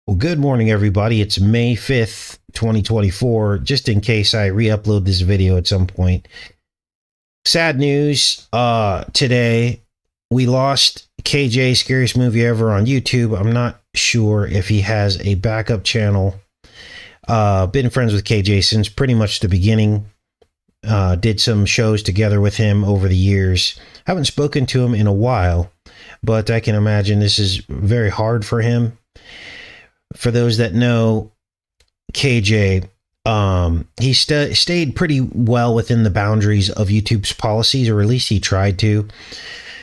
Well, good morning, everybody. It's May 5th, 2024. Just in case I re-upload this video at some point. Sad news today. We lost KJ, scariest movie ever on YouTube. I'm not sure if he has a backup channel. Been friends with KJ since pretty much the beginning. Did some shows together with him over the years. Haven't spoken to him in a while, but I can imagine this is very hard for him. For those that know KJ, he stayed pretty well within the boundaries of YouTube's policies, or at least he tried to.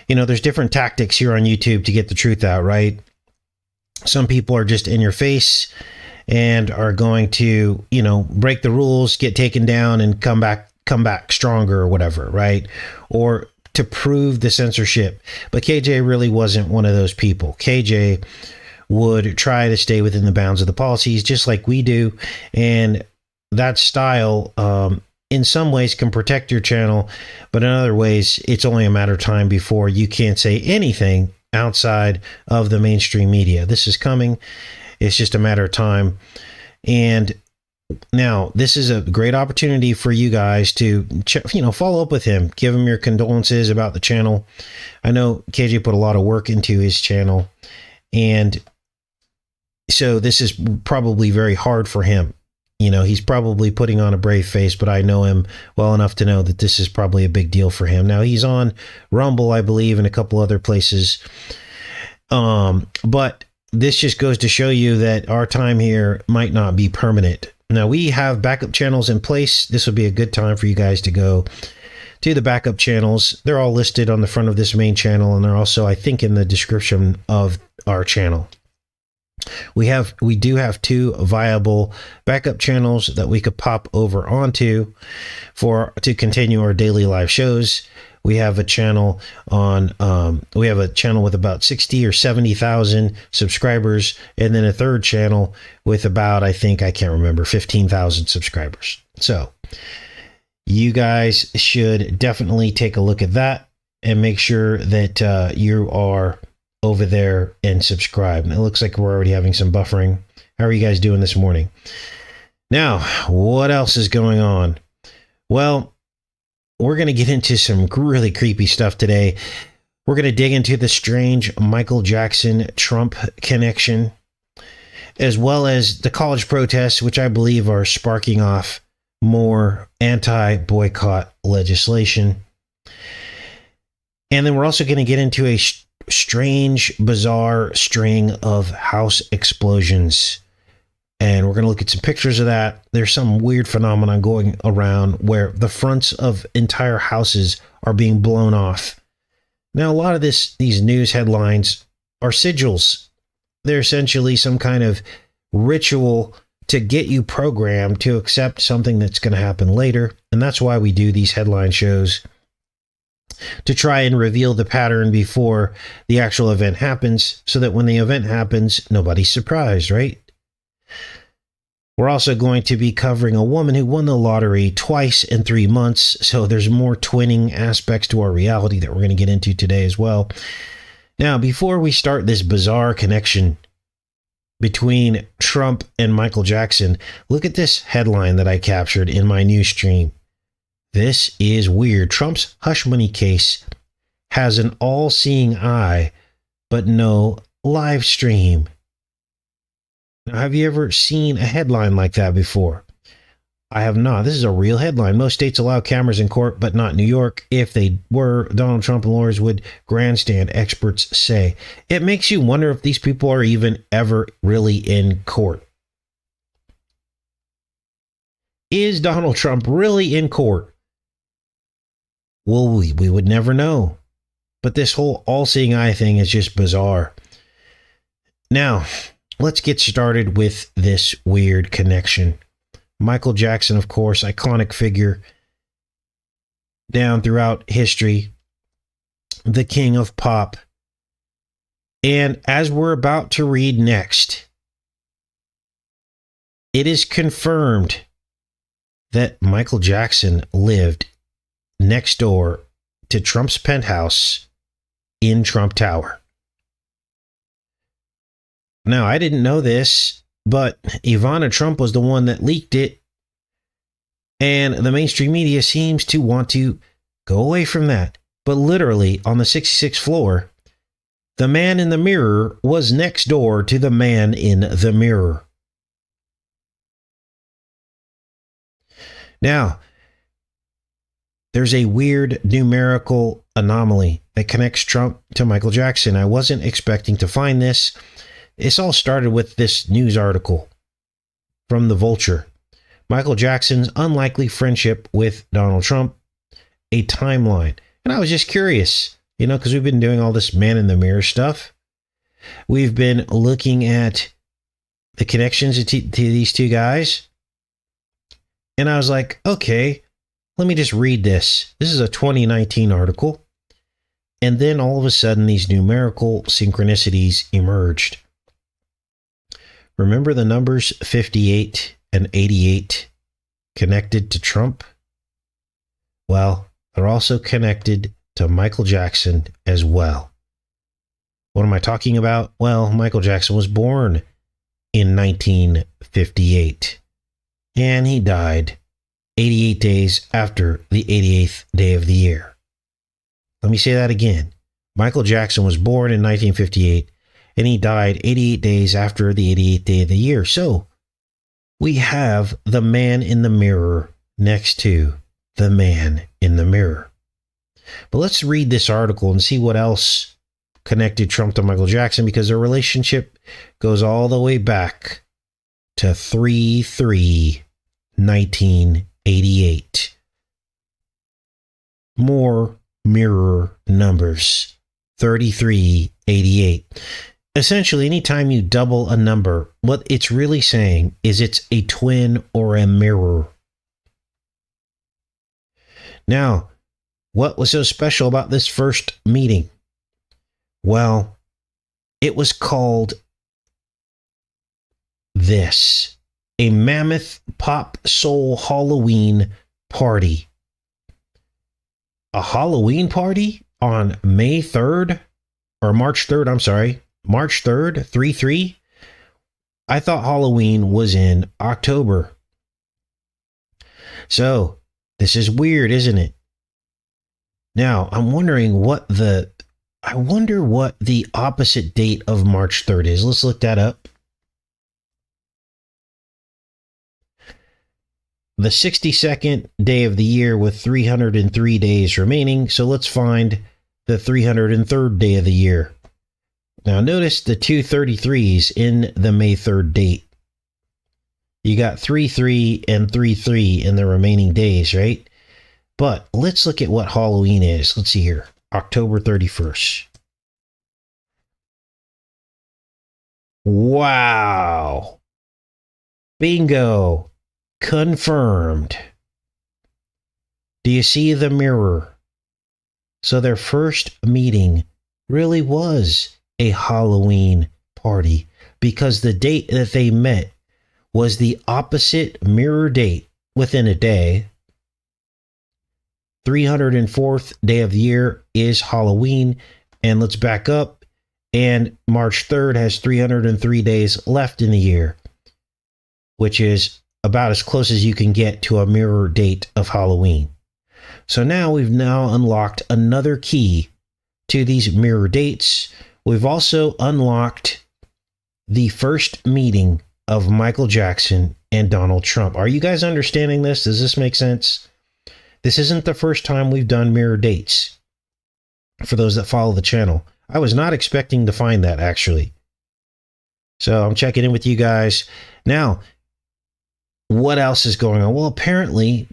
You know, there's different tactics here on YouTube to get the truth out, right? Some people are just in your face and are going to, you know, break the rules, get taken down, and come back stronger or whatever, right? Or to prove the censorship. But KJ really wasn't one of those people. KJ would try to stay within the bounds of the policies, just like we do. And that style, in some ways, can protect your channel, but in other ways, it's only a matter of time before you can't say anything outside of the mainstream media. This is coming. It's just a matter of time. And now, this is a great opportunity for you guys to, follow up with him, give him your condolences about the channel. I know KJ put a lot of work into his channel, and so this is probably very hard for him. You know, he's probably putting on a brave face, but I know him well enough to know that this is probably a big deal for him. Now, he's on Rumble, I believe, and a couple other places. But this just goes to show you that our time here might not be permanent. Now, we have backup channels in place. This would be a good time for you guys to go to the backup channels. They're all listed on the front of this main channel, and they're also, I think, in the description of our channel. We do have two viable backup channels that we could pop over onto to continue our daily live shows. We have a channel with about 60 or 70,000 subscribers, and then a third channel with about, I can't remember, 15,000 subscribers. So you guys should definitely take a look at that and make sure that you are over there and subscribe. And it looks like we're already having some buffering. How are you guys doing this morning? Now, what else is going on? Well, we're going to get into some really creepy stuff today. We're going to dig into the strange Michael Jackson Trump connection, as well as the college protests, which I believe are sparking off more anti-boycott legislation. And then we're also going to get into a strange, bizarre string of house explosions. And we're going to look at some pictures of that. There's some weird phenomenon going around where the fronts of entire houses are being blown off. Now, a lot of these news headlines are sigils. They're essentially some kind of ritual to get you programmed to accept something that's going to happen later. And that's why we do these headline shows, to try and reveal the pattern before the actual event happens, so that when the event happens, nobody's surprised, right? We're also going to be covering a woman who won the lottery twice in 3 months, so there's more twinning aspects to our reality that we're going to get into today as well. Now, before we start this bizarre connection between Trump and Michael Jackson, look at this headline that I captured in my news stream. This is weird. Trump's hush money case has an all-seeing eye, but no live stream. Now, have you ever seen a headline like that before? I have not. This is a real headline. Most states allow cameras in court, but not New York. If they were, Donald Trump and lawyers would grandstand, experts say. It makes you wonder if these people are even ever really in court. Is Donald Trump really in court? Well, we would never know. But this whole all-seeing eye thing is just bizarre. Now, let's get started with this weird connection. Michael Jackson, of course, iconic figure down throughout history, the king of pop. And as we're about to read next, it is confirmed that Michael Jackson lived next door to Trump's penthouse in Trump Tower. Now, I didn't know this, but Ivana Trump was the one that leaked it. And the mainstream media seems to want to go away from that. But literally, on the 66th floor, the man in the mirror was next door to the man in the mirror. Now, there's a weird numerical anomaly that connects Trump to Michael Jackson. I wasn't expecting to find this. This all started with this news article from the Vulture. Michael Jackson's unlikely friendship with Donald Trump, a timeline. And I was just curious, because we've been doing all this man in the mirror stuff. We've been looking at the connections to these two guys. And I was like, okay, let me just read this. This is a 2019 article. And then all of a sudden, these numerical synchronicities emerged. Remember the numbers 58 and 88 connected to Trump? Well, they're also connected to Michael Jackson as well. What am I talking about? Well, Michael Jackson was born in 1958, and he died 88 days after the 88th day of the year. Let me say that again. Michael Jackson was born in 1958, and he died 88 days after the 88th day of the year. So we have the man in the mirror next to the man in the mirror. But let's read this article and see what else connected Trump to Michael Jackson, because their relationship goes all the way back to 3/3/1988. More mirror numbers. 3388. Essentially, anytime you double a number, what it's really saying is it's a twin or a mirror. Now, what was so special about this first meeting? Well, it was called this: a mammoth pop soul Halloween party. A Halloween party on May 3rd, or March 3rd, I'm sorry, March 3rd, 3/3. I thought Halloween was in October. So, this is weird, isn't it? Now, I'm wondering what the opposite date of March 3rd is. Let's look that up. The 62nd day of the year with 303 days remaining. So let's find the 303rd day of the year. Now notice the 233s in the May 3rd date. You got 3/3 and 3/3 in the remaining days, right? But let's look at what Halloween is. Let's see here. October 31st. Wow. Bingo. Confirmed. Do you see the mirror? So their first meeting really was a Halloween party, because the date that they met was the opposite mirror date within a day. 304th day of the year is Halloween. And let's back up. And March 3rd has 303 days left in the year, which is about as close as you can get to a mirror date of Halloween. So now we've unlocked another key to these mirror dates. We've also unlocked the first meeting of Michael Jackson and Donald Trump. Are you guys understanding this? Does this make sense? This isn't the first time we've done mirror dates. For those that follow the channel, I was not expecting to find that, actually. So I'm checking in with you guys. Now, what else is going on? Well, apparently,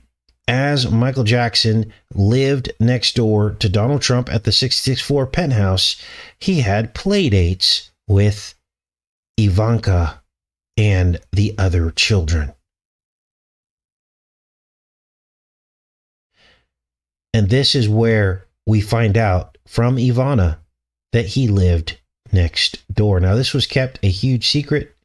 as Michael Jackson lived next door to Donald Trump at the 66th floor penthouse, he had play dates with Ivanka and the other children. And this is where we find out from Ivana that he lived next door. Now, this was kept a huge secret.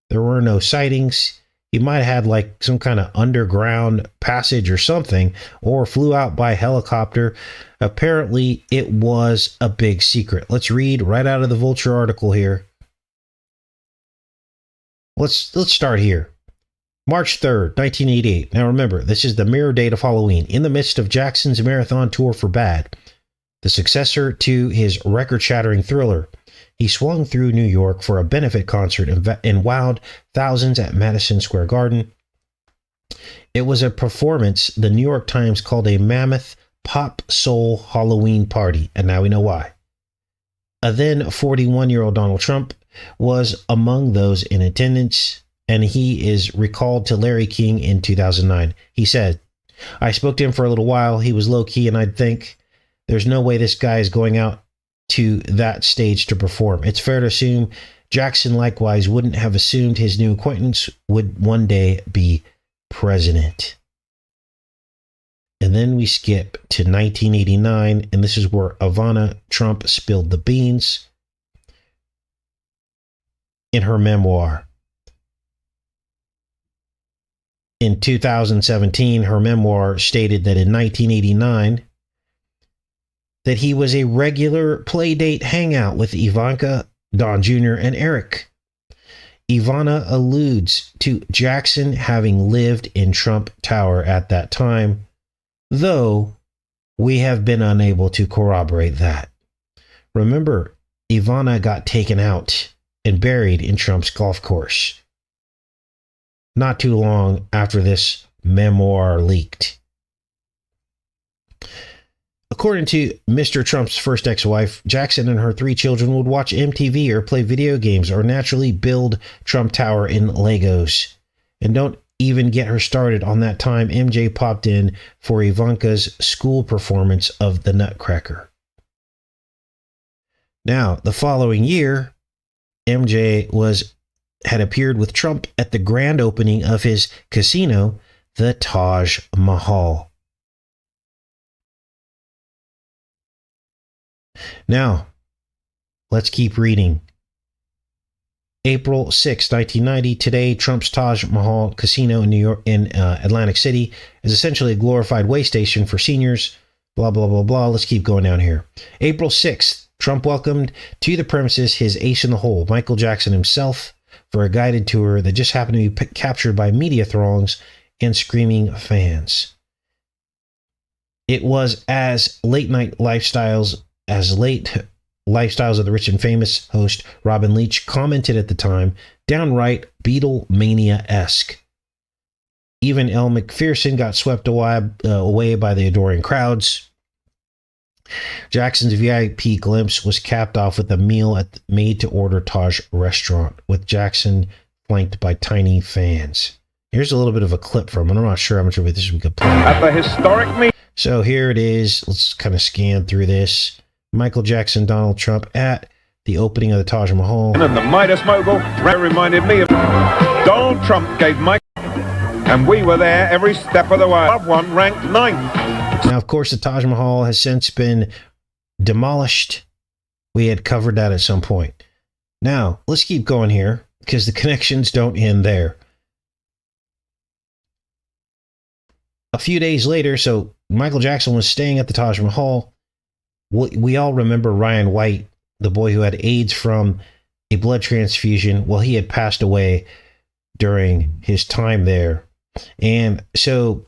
There were no sightings. He might have had like some kind of underground passage or something, or flew out by helicopter. Apparently, it was a big secret. Let's read right out of the Vulture article here. Let's start here. March 3rd, 1988. Now remember, this is the mirror date of Halloween, in the midst of Jackson's marathon tour for Bad, the successor to his record-shattering Thriller. He swung through New York for a benefit concert and wowed thousands at Madison Square Garden. It was a performance the New York Times called a mammoth pop soul Halloween party, and now we know why. A then 41-year-old Donald Trump was among those in attendance, and he is recalled to Larry King in 2009. He said, "I spoke to him for a little while. He was low-key, and I'd think, there's no way this guy is going out to that stage to perform. It's fair to assume Jackson likewise wouldn't have assumed his new acquaintance would one day be president." And then we skip to 1989, and this is where Ivana Trump spilled the beans in her memoir. In 2017, her memoir stated that in 1989, that he was a regular playdate hangout with Ivanka, Don Jr., and Eric. Ivana alludes to Jackson having lived in Trump Tower at that time, though we have been unable to corroborate that. Remember, Ivana got taken out and buried in Trump's golf course not too long after this memoir leaked. According to Mr. Trump's first ex-wife, Jackson and her 3 children would watch MTV or play video games or naturally build Trump Tower in Legos. And don't even get her started on that time MJ popped in for Ivanka's school performance of The Nutcracker. Now, the following year, MJ had appeared with Trump at the grand opening of his casino, the Taj Mahal. Now, let's keep reading. April 6, 1990. Today, Trump's Taj Mahal Casino in New York, in Atlantic City, is essentially a glorified way station for seniors. Blah, blah, blah, blah. Let's keep going down here. April 6th, Trump welcomed to the premises his ace in the hole, Michael Jackson himself, for a guided tour that just happened to be captured by media throngs and screaming fans. It was as late lifestyles of the rich and famous host Robin Leach commented at the time, downright Beatlemania-esque. Even Elle Macpherson got swept away by the adoring crowds. Jackson's VIP glimpse was capped off with a meal at the made-to-order Taj restaurant, with Jackson flanked by tiny fans. Here's a little bit of a clip from it. I'm not sure how much of it this we could play. At the historic meeting. So here it is. Let's kind of scan through this. Michael Jackson, Donald Trump at the opening of the Taj Mahal. And the Midas mogul reminded me of Donald Trump gave Mike, and we were there every step of the way. Loved one ranked 9th. Now, of course, the Taj Mahal has since been demolished. We had covered that at some point. Now, let's keep going here because the connections don't end there. A few days later, so Michael Jackson was staying at the Taj Mahal. We all remember Ryan White, the boy who had AIDS from a blood transfusion. Well, he had passed away during his time there. And so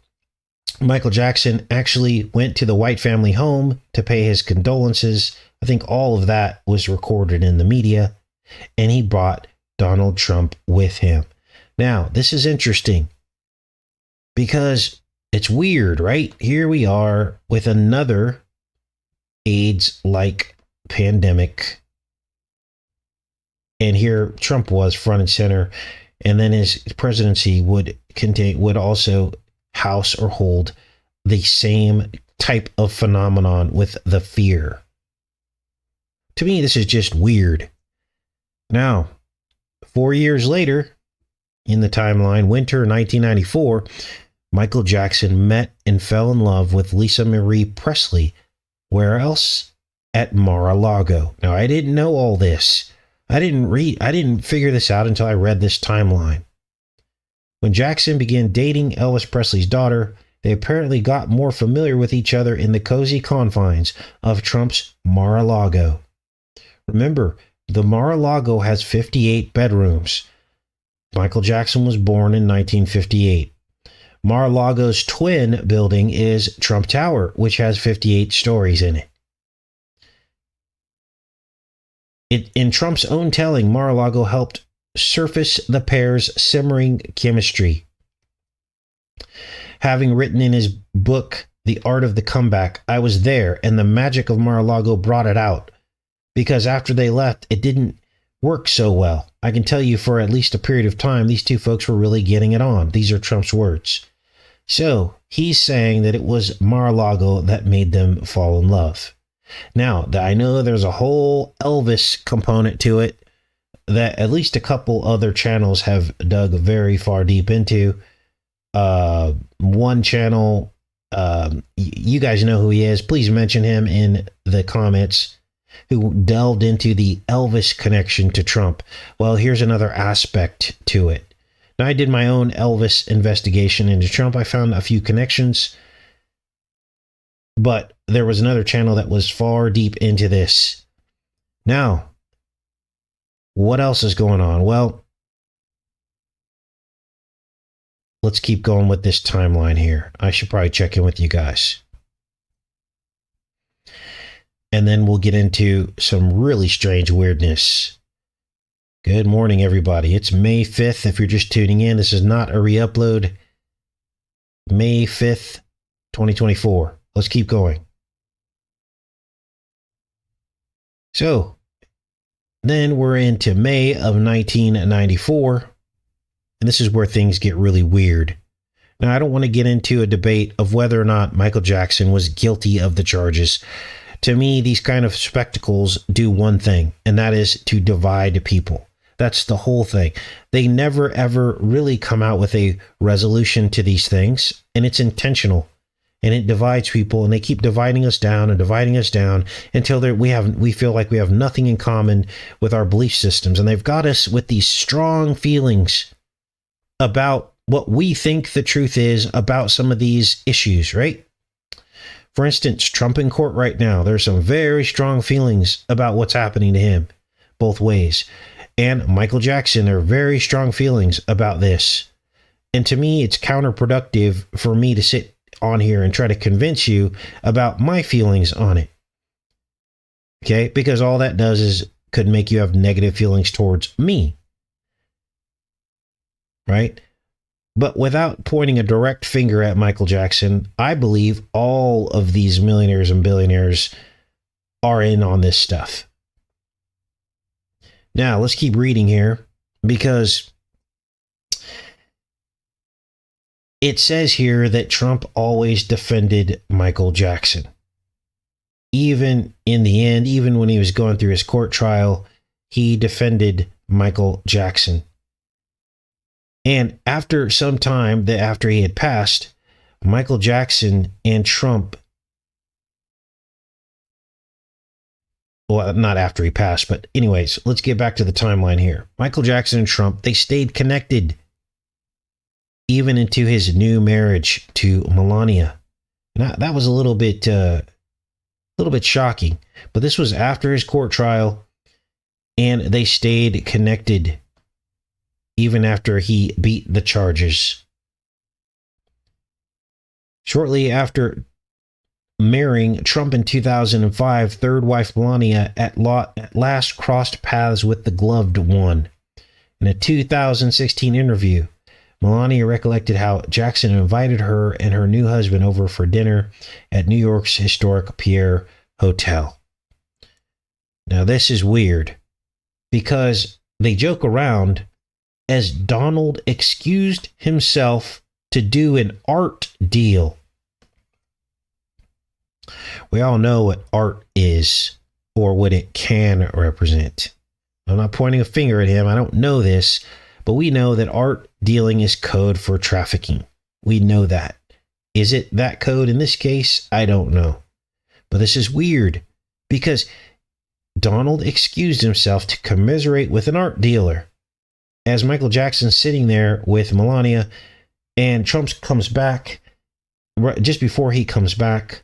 Michael Jackson actually went to the White family home to pay his condolences. I think all of that was recorded in the media. And he brought Donald Trump with him. Now, this is interesting because it's weird, right? Here we are with another AIDS-like pandemic. And here Trump was front and center. And then his presidency would also house or hold the same type of phenomenon with the fear. To me, this is just weird. Now, 4 years later, in the timeline, winter 1994, Michael Jackson met and fell in love with Lisa Marie Presley. Where else? At Mar-a-Lago. Now, I didn't know all this. I didn't figure this out until I read this timeline. When Jackson began dating Elvis Presley's daughter, they apparently got more familiar with each other in the cozy confines of Trump's Mar-a-Lago. Remember, the Mar-a-Lago has 58 bedrooms. Michael Jackson was born in 1958. Mar-a-Lago's twin building is Trump Tower, which has 58 stories in it. In Trump's own telling, Mar-a-Lago helped surface the pair's simmering chemistry. Having written in his book, The Art of the Comeback, I was there, and the magic of Mar-a-Lago brought it out. Because after they left, it didn't work so well. I can tell you for at least a period of time, these two folks were really getting it on. These are Trump's words. So he's saying that it was Mar-a-Lago that made them fall in love. Now, I know there's a whole Elvis component to it that at least a couple other channels have dug very far deep into. One channel, you guys know who he is. Please mention him in the comments, who delved into the Elvis connection to Trump. Well, here's another aspect to it. Now, I did my own Elvis investigation into Trump. I found a few connections, but there was another channel that was far deep into this. Now, what else is going on? Well, let's keep going with this timeline here. I should probably check in with you guys. And then we'll get into some really strange weirdness. Good morning, everybody. It's May 5th. If you're just tuning in, this is not a re-upload. May 5th, 2024. Let's keep going. So, then we're into May of 1994. And this is where things get really weird. Now, I don't want to get into a debate of whether or not Michael Jackson was guilty of the charges. To me, these kind of spectacles do one thing, and that is to divide people. That's the whole thing. They never, ever really come out with a resolution to these things, and it's intentional. And it divides people, and they keep dividing us down until we feel like we have nothing in common with our belief systems. And they've got us with these strong feelings about what we think the truth is about some of these issues, right? For instance, Trump in court right now, there's some very strong feelings about what's happening to him both ways. And Michael Jackson, there are very strong feelings about this. And to me, it's counterproductive for me to sit on here and try to convince you about my feelings on it. Okay? Because all that does is could make you have negative feelings towards me. Right? But without pointing a direct finger at Michael Jackson, I believe all of these millionaires and billionaires are in on this stuff. Now, let's keep reading here, because it says here that Trump always defended Michael Jackson. Even in the end, even when he was going through his court trial, he defended Michael Jackson. And after some time, after he had passed, Michael Jackson and Trump, well, not after he passed, but anyways, let's get back to the timeline here. Michael Jackson and Trump, they stayed connected even into his new marriage to Melania. Now, that was a little bit shocking, but this was after his court trial, and they stayed connected even after he beat the charges. Shortly after marrying Trump in 2005, third wife Melania at last crossed paths with the gloved one. In a 2016 interview, Melania recollected how Jackson invited her and her new husband over for dinner at New York's historic Pierre Hotel. Now, this is weird because they joke around as Donald excused himself to do an art deal. We all know what art is, or what it can represent. I'm not pointing a finger at him. I don't know this, but we know that art dealing is code for trafficking. We know that. Is it that code in this case? I don't know. But this is weird because Donald excused himself to commiserate with an art dealer. As Michael Jackson's sitting there with Melania, and Trump comes back, just before he comes back,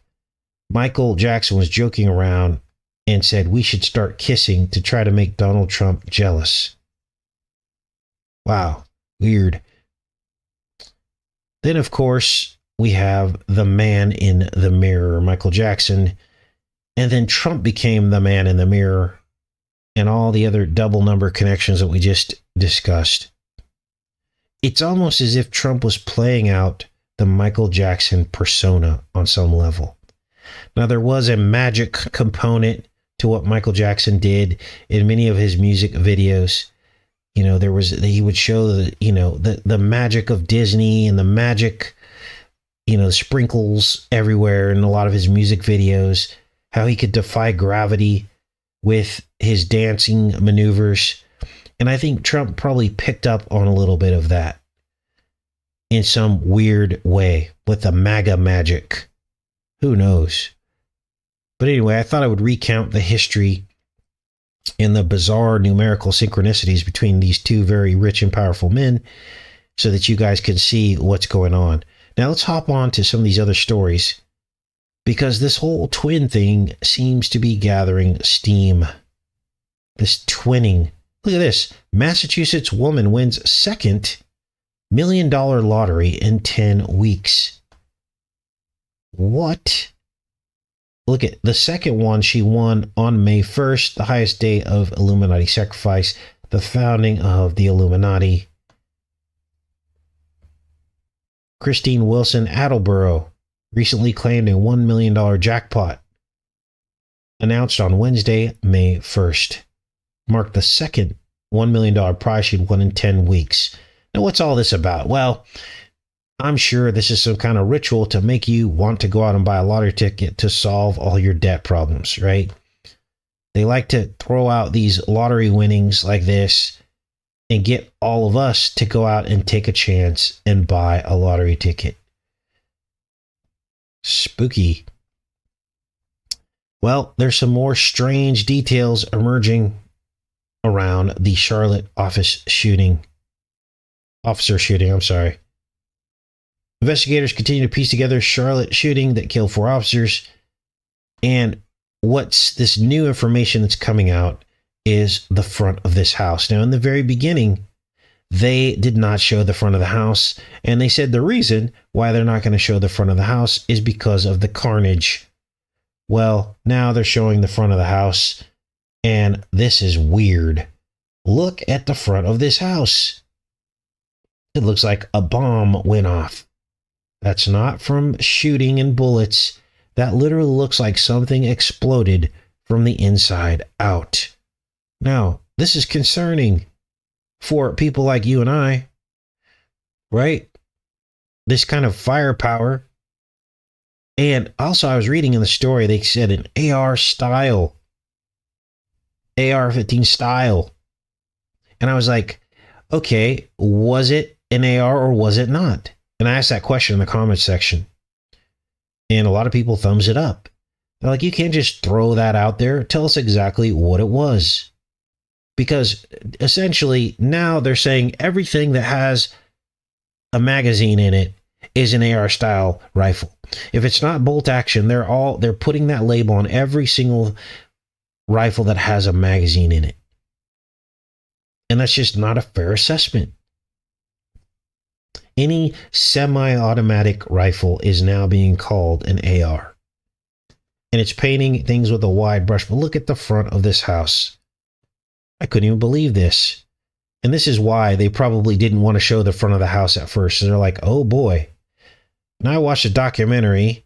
Michael Jackson was joking around and said we should start kissing to try to make Donald Trump jealous. Wow. Weird. Then, of course, we have the man in the mirror, Michael Jackson. And then Trump became the man in the mirror, and all the other double number connections that we just discussed. It's almost as if Trump was playing out the Michael Jackson persona on some level. Now, there was a magic component to what Michael Jackson did in many of his music videos. You know, he would show the magic of Disney and the magic, sprinkles everywhere in a lot of his music videos, how he could defy gravity with his dancing maneuvers. And I think Trump probably picked up on a little bit of that in some weird way with the MAGA magic. Who knows? But anyway, I thought I would recount the history and the bizarre numerical synchronicities between these two very rich and powerful men so that you guys can see what's going on. Now let's hop on to some of these other stories, because this whole twin thing seems to be gathering steam. This twinning. Look at this. Massachusetts woman wins second $1 million lottery in 10 weeks. What? Look at the second one. She won on May 1st, the highest day of Illuminati sacrifice, the founding of the Illuminati. Christine Wilson Attleboro recently claimed a $1 million jackpot. Announced on Wednesday, May 1st. Marked the second $1 million prize she'd won in 10 weeks. Now, what's all this about? Well, I'm sure this is some kind of ritual to make you want to go out and buy a lottery ticket to solve all your debt problems, right? They like to throw out these lottery winnings like this and get all of us to go out and take a chance and buy a lottery ticket. Spooky. Well, there's some more strange details emerging around the Charlotte officer shooting. Investigators continue to piece together Charlotte shooting that killed 4 officers. And what's this new information that's coming out is the front of this house. Now, in the very beginning, they did not show the front of the house. And they said the reason why they're not going to show the front of the house is because of the carnage. Well, now they're showing the front of the house. And this is weird. Look at the front of this house. It looks like a bomb went off. That's not from shooting and bullets. That literally looks like something exploded from the inside out. Now, this is concerning for people like you and I, right? This kind of firepower. And also, I was reading in the story, they said an AR-15 style. And I was like, okay, was it an AR or was it not? And I asked that question in the comments section. And a lot of people thumbs it up. They're like, you can't just throw that out there. Tell us exactly what it was. Because essentially now they're saying everything that has a magazine in it is an AR style rifle. If it's not bolt action, they're putting that label on every single rifle that has a magazine in it. And that's just not a fair assessment. Any semi-automatic rifle is now being called an AR. And it's painting things with a wide brush. But look at the front of this house. I couldn't even believe this. And this is why they probably didn't want to show the front of the house at first. So they're like, oh boy. And I watched a documentary.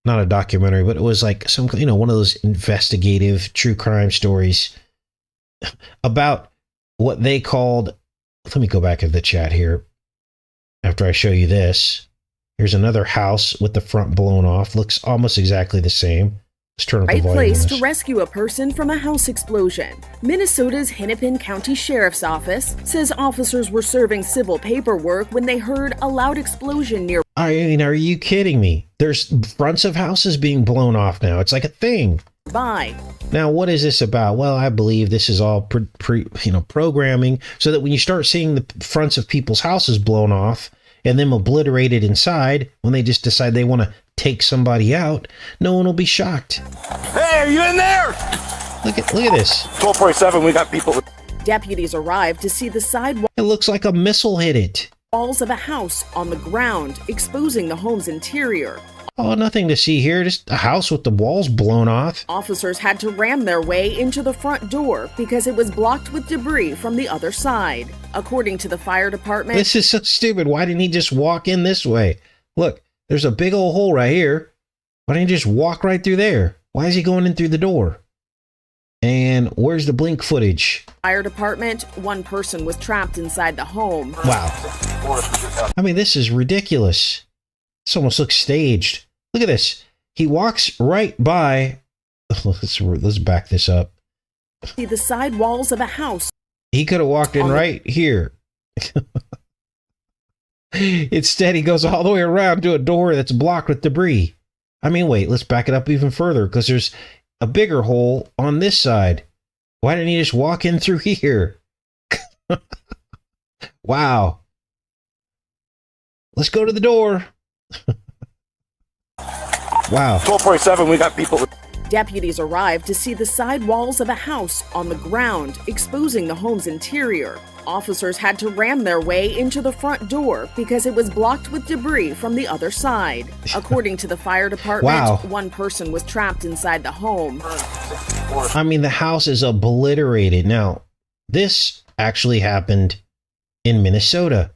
Not a documentary, but it was like some, one of those investigative true crime stories about what they called, let me go back to the chat here after I show you this. Here's another house with the front blown off. Looks almost exactly the same. Let's turn up the volume. Right place to rescue a person from a house explosion. Minnesota's Hennepin County Sheriff's Office says officers were serving civil paperwork when they heard a loud explosion near. I mean, are you kidding me? There's fronts of houses being blown off now. It's like a thing. By. Now, what is this about? Well, I believe this is all programming so that when you start seeing the fronts of people's houses blown off and them obliterated inside, when they just decide they want to take somebody out, no one will be shocked. Hey, are you in there? Look at this. 1247, we got people. Deputies arrived to see the sidewalls It looks like a missile hit it. of a house on the ground, exposing the home's interior. Oh, nothing to see here. Just a house with the walls blown off. Officers had to ram their way into the front door because it was blocked with debris from the other side. According to the fire department, This is so stupid. Why didn't he just walk in this way? Look, there's a big old hole right here. Why didn't he just walk right through there? Why is he going in through the door? And where's the blink footage? fire department, one person was trapped inside the home. Wow. I mean, this is ridiculous. This almost looks staged. Look at this. He walks right by. Let's back this up. See the side walls of a house. He could have walked in right here. Instead, he goes all the way around to a door that's blocked with debris. I mean, wait, let's back it up even further because there's a bigger hole on this side. Why didn't he just walk in through here? Wow. Let's go to the door. Wow. 1247, we got people. Deputies arrived to see the side walls of a house on the ground, exposing the home's interior. Officers had to ram their way into the front door because it was blocked with debris from the other side. According to the fire department, Wow. one person was trapped inside the home. I mean, the house is obliterated. Now, this actually happened in Minnesota.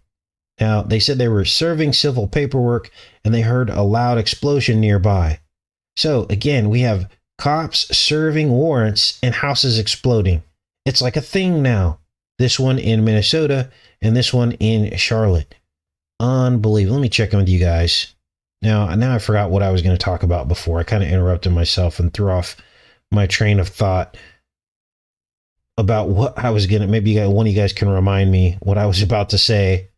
Now, they said they were serving civil paperwork and they heard a loud explosion nearby. So, again, we have cops serving warrants and houses exploding. It's like a thing now. This one in Minnesota and this one in Charlotte. Unbelievable. Let me check in with you guys. Now I forgot what I was going to talk about before. I kind of interrupted myself and threw off my train of thought about what I was going to, maybe one of you guys can remind me what I was about to say,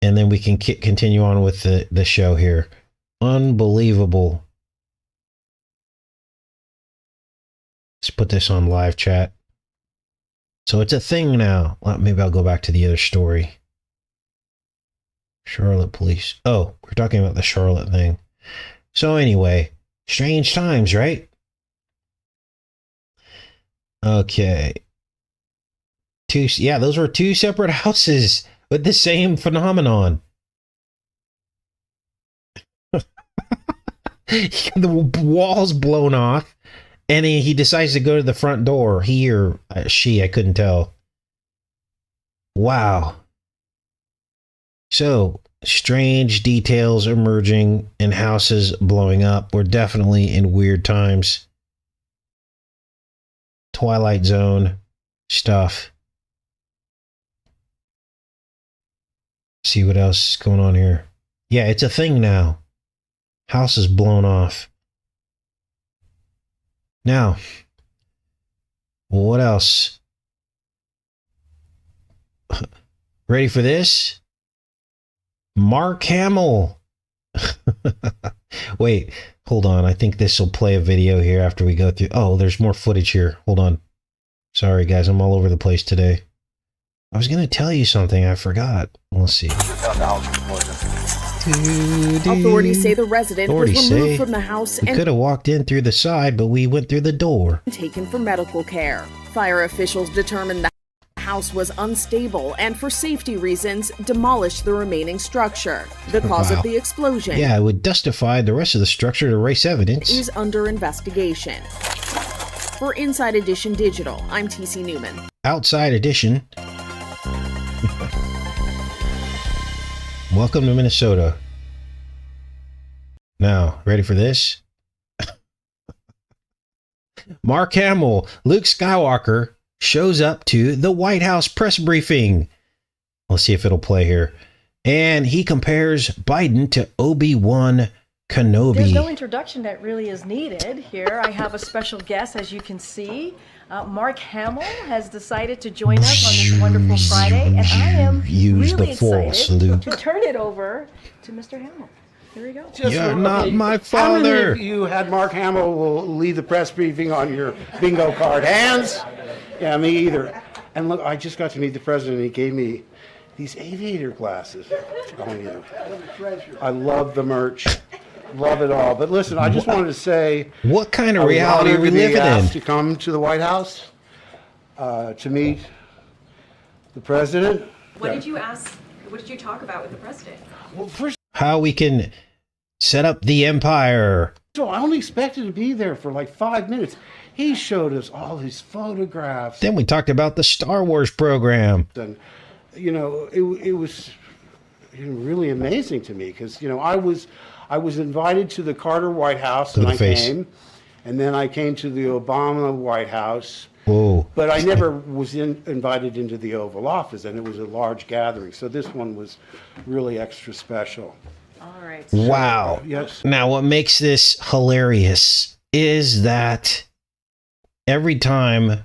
and then we can continue on with the show here. Unbelievable. Let's put this on live chat. So it's a thing now. Well, maybe I'll go back to the other story. Charlotte police. Oh, we're talking about the Charlotte thing. So anyway, strange times, right? Okay. Those were two separate houses with the same phenomenon. The walls blown off. And he decides to go to the front door. He or she, I couldn't tell. Wow. So, strange details emerging and houses blowing up. We're definitely in weird times. Twilight Zone stuff. See what else is going on here. Yeah, it's a thing now. House is blown off. Now, what else? Ready for this? Mark Hamill. Wait, hold on. I think this will play a video here after we go through. Oh, there's more footage here. Hold on. Sorry, guys. I'm all over the place today. I was going to tell you something. I forgot. Let's see. Authorities say the resident was removed from the house we could have walked in through the side, but we went through the door. Taken for medical care. Fire officials determined the house was unstable and, for safety reasons, demolished the remaining structure. The cause of the explosion, it would dustify the rest of the structure to erase evidence, is under investigation. For Inside Edition Digital, I'm TC Newman. Outside Edition. Welcome to Minnesota. Now, ready for this? Mark Hamill, Luke Skywalker, shows up to the White House press briefing. Let's see if it'll play here. And he compares Biden to Obi-Wan Kenobi. There's no introduction that really is needed here. I have a special guest, as you can see. Mark Hamill has decided to join us on this wonderful Friday, and I am really excited to turn it over to Mr. Hamill. Here we go. You're not my How many father. of you had Mark Hamill will lead the press briefing on your bingo card? Hands? Yeah, me either. And look, I just got to meet the president. He gave me these aviator glasses. I'm telling you, I love the merch. Love it all. But listen, I just wanted to say, What kind of I was reality are honored we to be living in? asked to come to the White House to meet The president? What did you ask? What did you talk about with the president? Well, first How we can set up the empire. of all, I only expected to be there for like 5 minutes. He showed us all his photographs. Then we talked about the Star Wars program. And, you know, it was really amazing to me because, you know, I was invited to the Carter White House and I came. And then I came to the Obama White House. Whoa. But I never was invited into the Oval Office, and it was a large gathering. So this one was really extra special. All right. Wow. Yes. Now, what makes this hilarious is that every time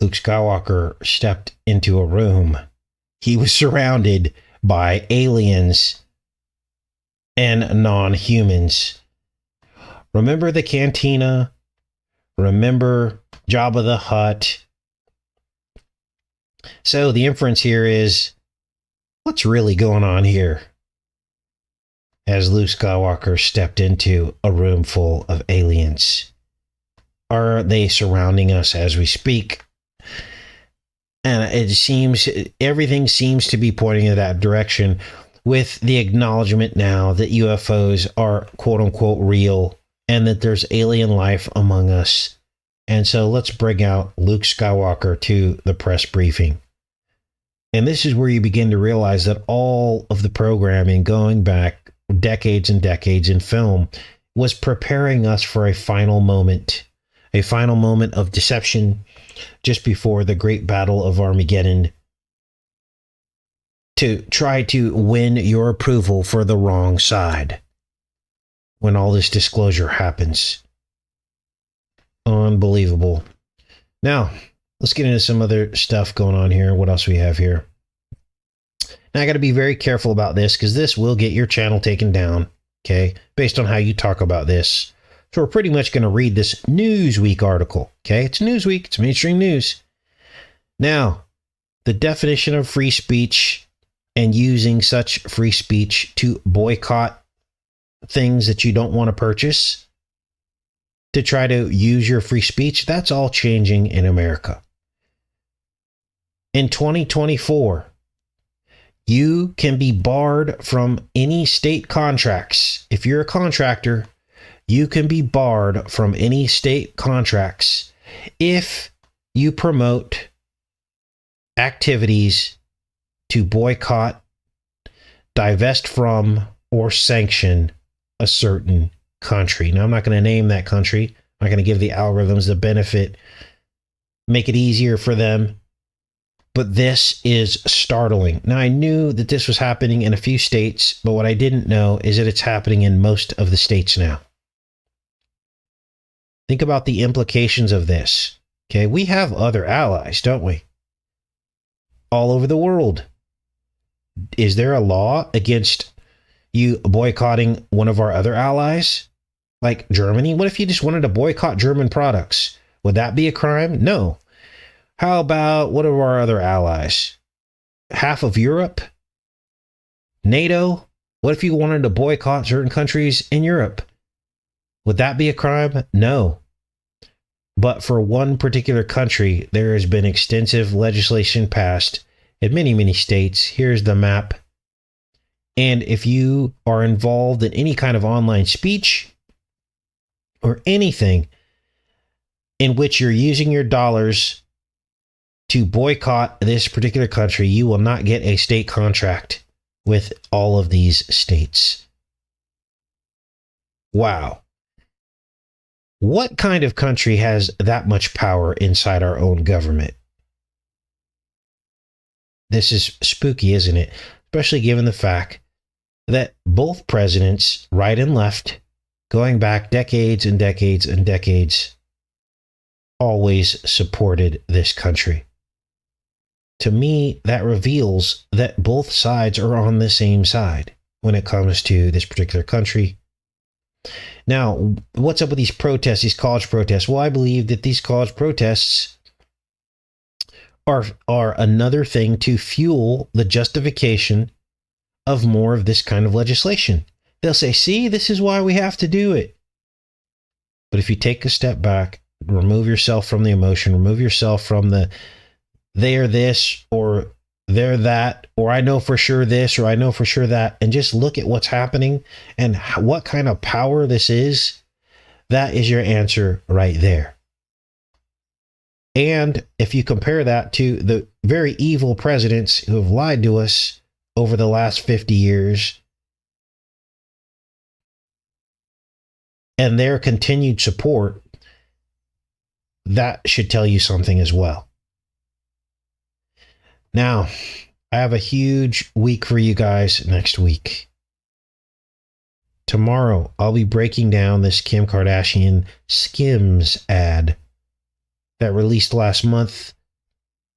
Luke Skywalker stepped into a room, he was surrounded by aliens and non-humans. Remember the cantina? Remember Jabba the Hutt? So the inference here is, what's really going on here? As Luke Skywalker stepped into a room full of aliens. Are they surrounding us as we speak? And it seems, everything seems to be pointing in that direction, with the acknowledgement now that UFOs are quote unquote real and that there's alien life among us. And so let's bring out Luke Skywalker to the press briefing. And this is where you begin to realize that all of the programming going back decades and decades in film was preparing us for a final moment of deception just before the great battle of Armageddon, to try to win your approval for the wrong side when all this disclosure happens. Unbelievable. Now, let's get into some other stuff going on here. What else we have here? Now, I got to be very careful about this because this will get your channel taken down, okay, based on how you talk about this. So we're pretty much going to read this Newsweek article, okay? It's Newsweek. It's mainstream news. Now, the definition of free speech and using such free speech to boycott things that you don't want to purchase, to try to use your free speech, that's all changing in America. In 2024, you can be barred from any state contracts. If you're a contractor, you can be barred from any state contracts if you promote activities to boycott, divest from, or sanction a certain country. Now, I'm not going to name that country. I'm not going to give the algorithms the benefit, make it easier for them. But this is startling. Now, I knew that this was happening in a few states, but what I didn't know is that it's happening in most of the states now. Think about the implications of this. Okay, we have other allies, don't we? All over the world. Is there a law against you boycotting one of our other allies? Like Germany? What if you just wanted to boycott German products? Would that be a crime? No. How about what are our other allies? Half of Europe? NATO? What if you wanted to boycott certain countries in Europe? Would that be a crime? No. But for one particular country, there has been extensive legislation passed in many, many states. Here's the map. And if you are involved in any kind of online speech or anything in which you're using your dollars to boycott this particular country, you will not get a state contract with all of these states. Wow. What kind of country has that much power inside our own government? This is spooky, isn't it? Especially given the fact that both presidents, right and left, going back decades and decades and decades, always supported this country. To me, that reveals that both sides are on the same side when it comes to this particular country. Now, what's up with these protests, these college protests? Well, I believe that these college protests are another thing to fuel the justification of more of this kind of legislation. They'll say, see, this is why we have to do it. But if you take a step back, remove yourself from the emotion, remove yourself from the they're this or they're that, or I know for sure this or I know for sure that, and just look at what's happening and what kind of power this is, that is your answer right there. And if you compare that to the very evil presidents who have lied to us over the last 50 years and their continued support, that should tell you something as well. Now, I have a huge week for you guys next week. Tomorrow, I'll be breaking down this Kim Kardashian Skims ad that released last month.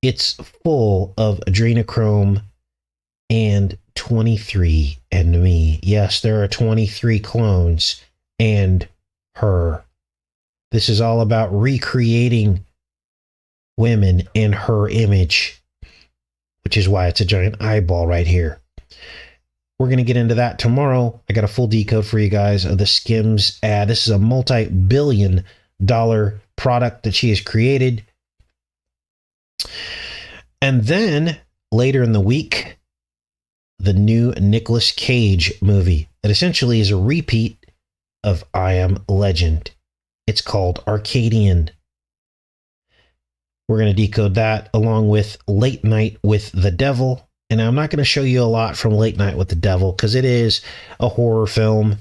It's full of adrenochrome and 23andMe. Yes, there are 23 clones and her. This is all about recreating women in her image, which is why it's a giant eyeball right here. We're going to get into that tomorrow. I got a full decode for you guys of the Skims ad. This is a multi-billion-dollar product that she has created. And then later in the week, the new Nicolas Cage movie that essentially is a repeat of I Am Legend. It's called Arcadian. We're going to decode that along with Late Night with the Devil. And I'm not going to show you a lot from Late Night with the Devil because it is a horror film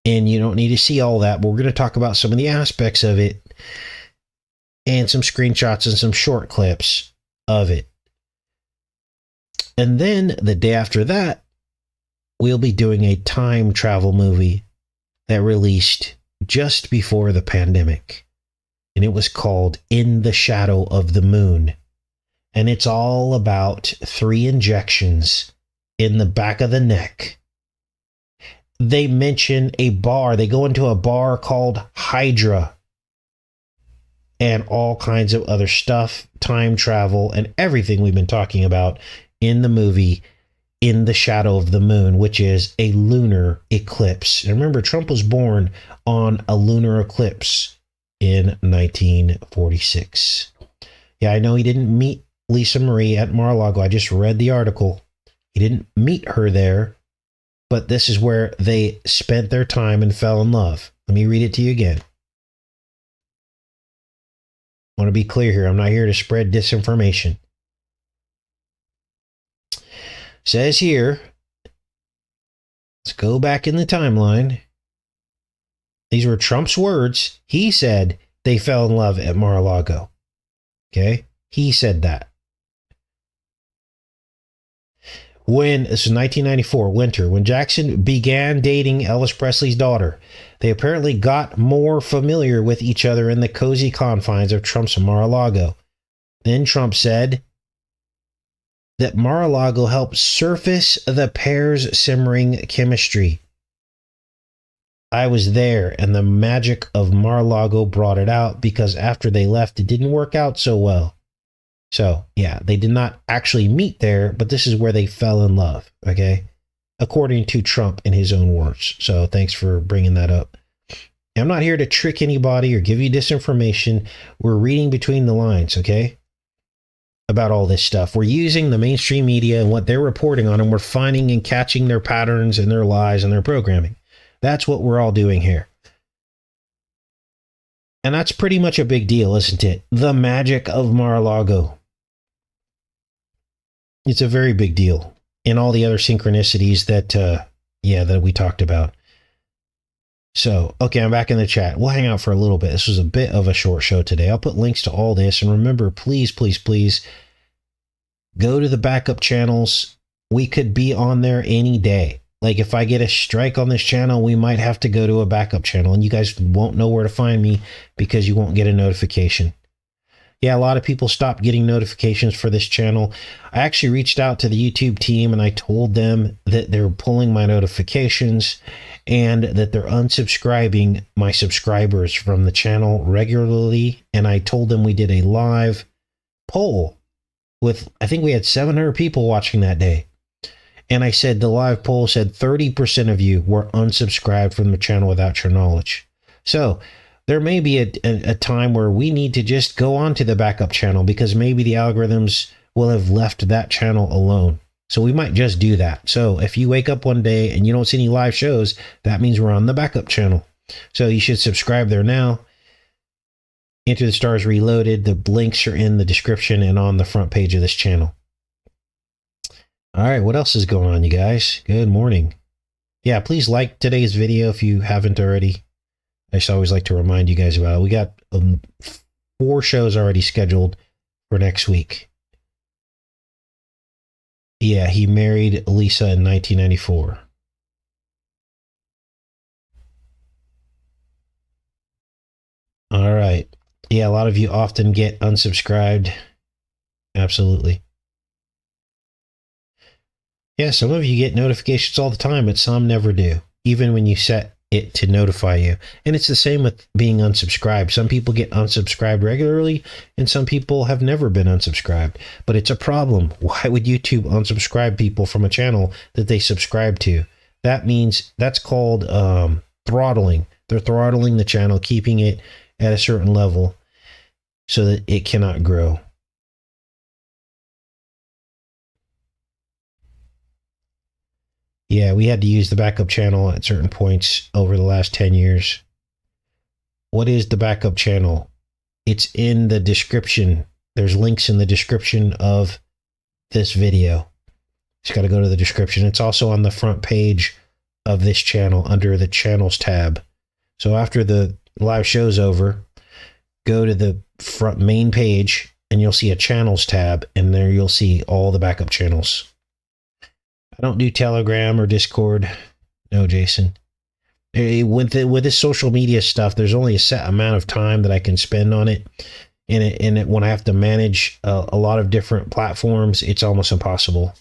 and you don't need to see all that. But we're going to talk about some of the aspects of it and some screenshots and some short clips of it. And then the day after that, we'll be doing a time travel movie that released just before the pandemic. And it was called In the Shadow of the Moon. And it's all about 3 injections in the back of the neck. They mention a bar. They go into a bar called Hydra. And all kinds of other stuff, time travel, and everything we've been talking about in the movie In the Shadow of the Moon, which is a lunar eclipse. And remember, Trump was born on a lunar eclipse in 1946. Yeah, I know he didn't meet Lisa Marie at Mar-a-Lago. I just read the article. He didn't meet her there, but this is where they spent their time and fell in love. Let me read it to you again. I want to be clear here. I'm not here to spread disinformation. Says here, let's go back in the timeline. These were Trump's words. He said they fell in love at Mar-a-Lago. Okay? He said that. This was 1994, winter, when Jackson began dating Elvis Presley's daughter, they apparently got more familiar with each other in the cozy confines of Trump's Mar-a-Lago. Then Trump said that Mar-a-Lago helped surface the pair's simmering chemistry. I was there, and the magic of Mar-a-Lago brought it out because after they left, it didn't work out so well. So, yeah, they did not actually meet there, but this is where they fell in love, okay? According to Trump in his own words. So, thanks for bringing that up. I'm not here to trick anybody or give you disinformation. We're reading between the lines, okay? About all this stuff. We're using the mainstream media and what they're reporting on, and we're finding and catching their patterns and their lies and their programming. That's what we're all doing here. And that's pretty much a big deal, isn't it? The magic of Mar-a-Lago. It's a very big deal. And all the other synchronicities that we talked about. So, okay, I'm back in the chat. We'll hang out for a little bit. This was a bit of a short show today. I'll put links to all this. And remember, please, please, please, go to the backup channels. We could be on there any day. Like if I get a strike on this channel, we might have to go to a backup channel. And you guys won't know where to find me because you won't get a notification. Yeah, a lot of people stopped getting notifications for this channel. I actually reached out to the YouTube team and I told them that they're pulling my notifications and that they're unsubscribing my subscribers from the channel regularly. And I told them we did a live poll with, I think we had 700 people watching that day. And I said the live poll said 30% of you were unsubscribed from the channel without your knowledge. So there may be a time where we need to just go on to the backup channel because maybe the algorithms will have left that channel alone. So we might just do that. So if you wake up one day and you don't see any live shows, that means we're on the backup channel. So you should subscribe there now. Enter the Stars Reloaded. The links are in the description and on the front page of this channel. All right, what else is going on, you guys? Good morning. Yeah, please like today's video if you haven't already. I just always like to remind you guys about it. We got 4 shows already scheduled for next week. Yeah, he married Lisa in 1994. All right. Yeah, a lot of you often get unsubscribed. Absolutely. Yeah, some of you get notifications all the time, but some never do, even when you set it to notify you. And it's the same with being unsubscribed. Some people get unsubscribed regularly, and some people have never been unsubscribed. But it's a problem. Why would YouTube unsubscribe people from a channel that they subscribe to? That means that's called throttling. They're throttling the channel, keeping it at a certain level so that it cannot grow. Yeah, we had to use the backup channel at certain points over the last 10 years. What is the backup channel? It's in the description. There's links in the description of this video. Just got to go to the description. It's also on the front page of this channel under the channels tab. So after the live show's over, go to the front main page and you'll see a channels tab, and there you'll see all the backup channels. I don't do Telegram or Discord. No, Jason. With this social media stuff, there's only a set amount of time that I can spend on it. And when I have to manage a lot of different platforms, it's almost impossible.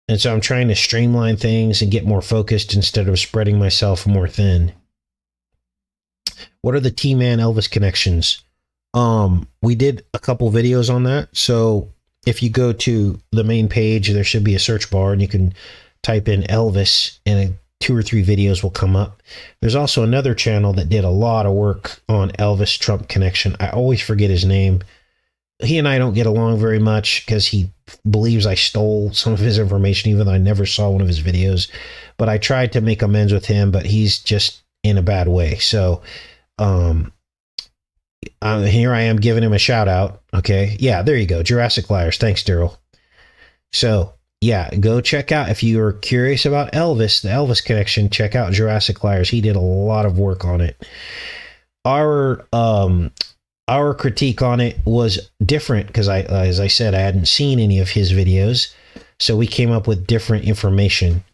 And so I'm trying to streamline things and get more focused instead of spreading myself more thin. What are the T-Man Elvis connections? We did a couple videos on that. So if you go to the main page, there should be a search bar and you can type in Elvis and 2 or 3 videos will come up. There's also another channel that did a lot of work on Elvis Trump connection. I always forget his name. He and I don't get along very much because he believes I stole some of his information, even though I never saw one of his videos. But I tried to make amends with him, but he's just in a bad way. So here I am giving him a shout out. Okay. Yeah, there you go. Jurassic Liars. Thanks, Daryl. So yeah, go check out, if you are curious about Elvis, the Elvis connection, check out Jurassic Liars. He did a lot of work on it. Our critique on it was different because as I said, I hadn't seen any of his videos. So we came up with different information.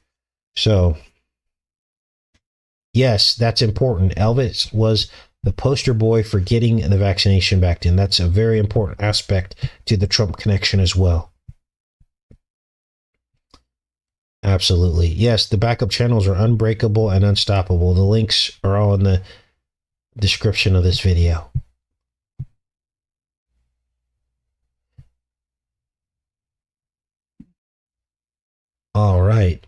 So yes, that's important. Elvis was the poster boy for getting the vaccination back then. That's a very important aspect to the Trump connection as well. Absolutely. Yes, the backup channels are unbreakable and unstoppable. The links are all in the description of this video. All right.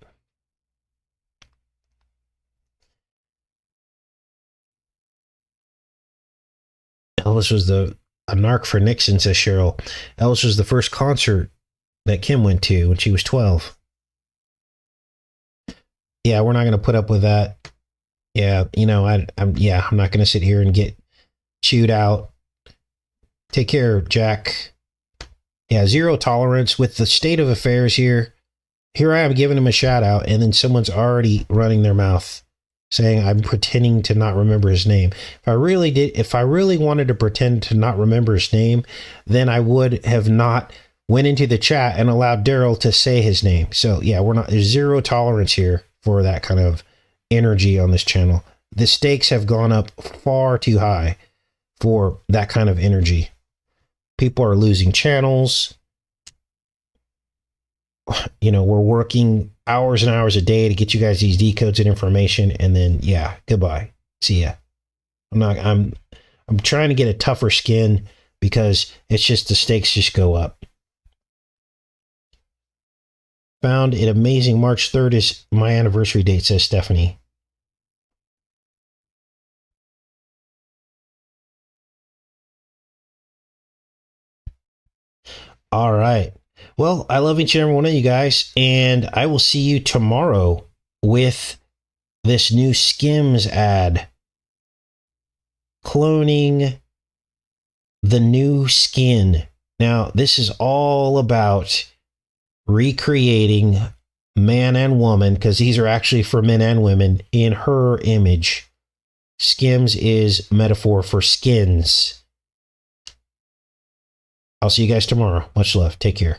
Elvis was a narc for Nixon, says Cheryl. Elvis was the first concert that Kim went to when she was 12. Yeah, we're not going to put up with that. Yeah, you know, I'm not going to sit here and get chewed out. Take care, Jack. Yeah, zero tolerance with the state of affairs here. Here I am giving him a shout out, and then someone's already running their mouth saying I'm pretending to not remember his name. If I really wanted to pretend to not remember his name, then I would have not went into the chat and allowed Daryl to say his name. So yeah, there's zero tolerance here for that kind of energy on this channel. The stakes have gone up far too high for that kind of energy. People are losing channels. You know, we're working hours and hours a day to get you guys these decodes and information, and then yeah, goodbye. See ya. I'm trying to get a tougher skin because it's just the stakes just go up. Found it amazing. March 3rd is my anniversary date, says Stephanie. All right. Well, I love each and every one of you guys, and I will see you tomorrow with this new Skims ad. Cloning the new skin. Now, this is all about recreating man and woman, because these are actually for men and women, in her image. Skims is metaphor for skins. I'll see you guys tomorrow. Much love. Take care.